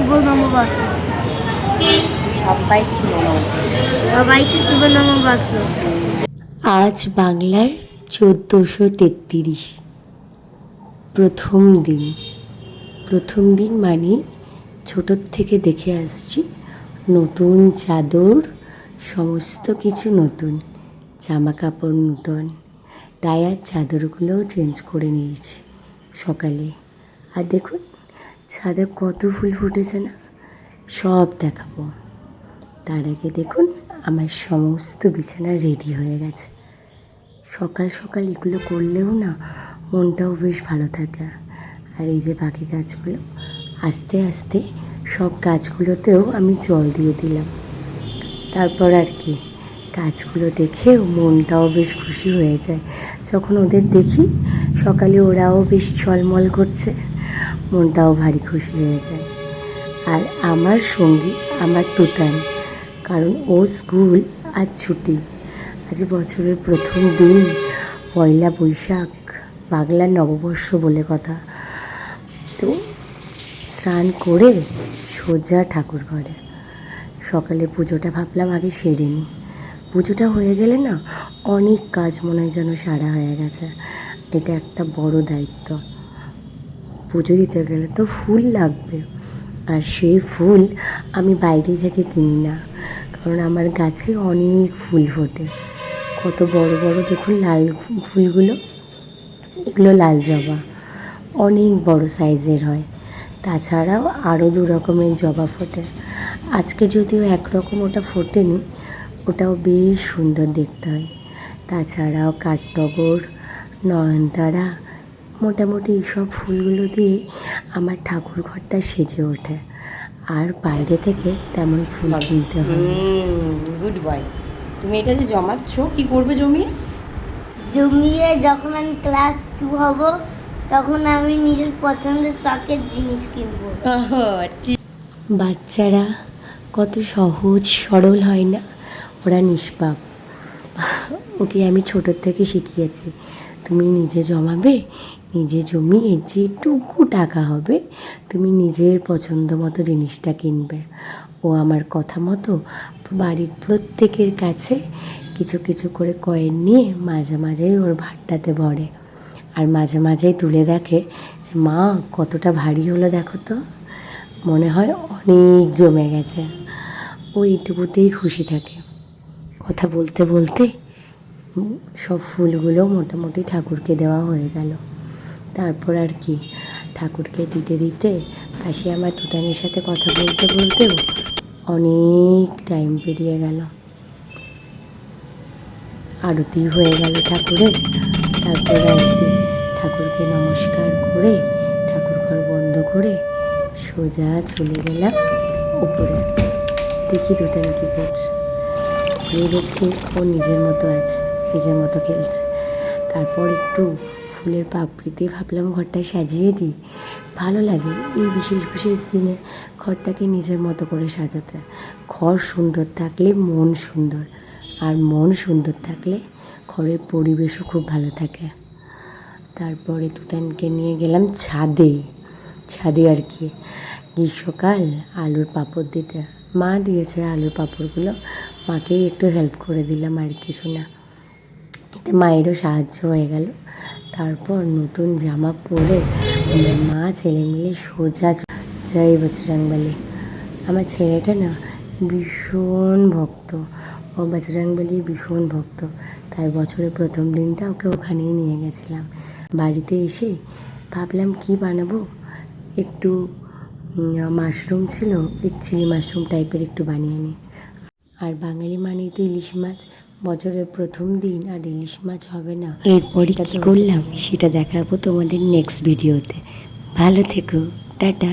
শুভ নববর্ষ। সবাইকে শুভ নববর্ষ। সবাইকে শুভ নববর্ষ। আজ বাংলার 1433 প্রথম দিন। প্রথম দিন মানে ছোটোর থেকে দেখে আসছি নতুন চাদর, সমস্ত কিছু নতুন, জামা কাপড় নতুন, তাই আর চাদরগুলোও চেঞ্জ করে নিয়েছি সকালে। আর দেখুন ছাদে কত ফুল ফুটেছে না, সব দেখাবো। তার আগে দেখুন আমার সমস্ত বিছানা রেডি হয়ে গেছে। সকাল সকাল এগুলো করলেও না মনটাও বেশ ভালো থাকে। আর এই যে বাকি গাছগুলো আস্তে আস্তে সব গাছগুলোতেও আমি জল দিয়ে দিলাম। তারপর আর কি গাছগুলো দেখেও মনটাও বেশ খুশি হয়ে যায়। যখন ওদের দেখি সকালে ওরাও বেশ ঝলমল করছে, মনটাও ভারী খুশি হয়ে যায়। আর আমার সঙ্গী আমার তুতান, কারণ ও স্কুল আজ ছুটি। আজ বছরের প্রথম দিন, পয়লা বৈশাখ, বাংলার নববর্ষ বলে কথা। তো স্নান করে সোজা ঠাকুর ঘরে। সকালে পুজোটা ভাবলাম আগে সেরে নিই, পুজোটা হয়ে গেলে না অনেক কাজ মনে হয় যেন সারা হয়ে গেছে। এটা একটা বড় দায়িত্ব। পুজো দিতে গেলে তো ফুল লাগবে, আর সেই ফুল আমি বাইরে থেকে কিনি না, কারণ আমার গাছে অনেক ফুল ফোটে। কত বড় বড় দেখুন লাল ফুলগুলো, এগুলো লাল জবা, অনেক বড় সাইজের হয়। তাছাড়াও আরও 2 রকমের জবা ফোটে। আজকে যদিও একরকম ওটা ফোটেনি, ওটাও বেশ সুন্দর দেখতে হয়। তাছাড়াও কাঠটগর, নয়নতারা, মোটামুটি এইসব ফুলগুলো দিয়ে আমার ঠাকুর ঘরটা সেজে ওঠে। আর বাইরে থেকে তেমন ফুল কিনতে হয়। Good boy. তুমি এটা যে জমাচ্ছ, কি করবে জমিয়ে? জমিয়ে যখন আমি ক্লাস 2 হব তখন আমি নিজের পছন্দের শখের জিনিস কিনবো। বাচ্চারা কত সহজ সরল হয় না, ওরা নিষ্পাপ। ওকে আমি ছোটোর থেকে শিখিয়েছি, তুমি নিজে জমাবে, নিজে জমিয়ে যেটুকু টাকা হবে তুমি নিজের পছন্দ মতো জিনিসটা কিনবে। ও আমার কথা মতো বাড়ির প্রত্যেকের কাছে কিছু কিছু করে কয়েন নিয়ে মাঝে মাঝেই ওর ভাতটাতে ভরে। আর মাঝে মাঝেই তুলে দেখে যে মা কতটা ভারী হলো দেখো তো, মনে হয় অনেক জমে গেছে। ও এইটুকুতেই খুশি থাকে। কথা বলতে বলতে সব ফুলগুলো মোটামুটি ঠাকুরকে দেওয়া হয়ে গেল। তারপর আর কি ঠাকুরকে দিতে দিতে পাশে আমার তুতানের সাথে কথা বলতে বলতেও অনেক টাইম পেরিয়ে গেল। আরতি হয়ে গেল ঠাকুরের। তারপর আর কি ঠাকুরকে নমস্কার করে ঠাকুর ঘর বন্ধ করে সোজা চলে গেলাম উপরে। দেখি তুতান কী করছে। গিয়ে দেখছি ও নিজের মতো আছে, নিজের মতো খেলছে। তারপর একটু ফুলের পাপড়িতে ভাবলাম ঘরটা সাজিয়ে দিই, ভালো লাগে এই বিশেষ বিশেষ দিনে ঘরটাকে নিজের মতো করে সাজাতে। ঘর সুন্দর থাকলে মন সুন্দর, আর মন সুন্দর থাকলে ঘরের পরিবেশও খুব ভালো থাকে। তারপরে তুতানকে নিয়ে গেলাম ছাদে। ছাদে আর কি গ্রীষ্মকাল আলুর পাঁপড় দিতে, মা দিয়েছে আলুর পাঁপড়গুলো, মাকেই একটু হেল্প করে দিলাম আর কিছু না। এতে মায়েরও সাহায্য হয়ে গেল। তারপর নতুন জামা পরে মা ছেলে মিলে সোজা জয় বজরংবলী। আমার ছেলেটা না ভীষণ ভক্ত, ও বজরংবলীর ভীষণ ভক্ত, তাই বছরের প্রথম দিনটা ওকে ওখানেই নিয়ে গেছিলাম। বাড়িতে এসে ভাবলাম কি বানাবো, একটু মাশরুম ছিল, এই চিলি মাশরুম টাইপের একটু বানিয়ে নিই। আর বাঙালি মানেই তো ইলিশ মাছ, বছরের প্রথম দিন আর ইলিশ মাছ হবে না। এরপরে কী করলাম সেটা দেখাবো তোমাদের নেক্সট ভিডিওতে। ভালো থেকো, টাটা।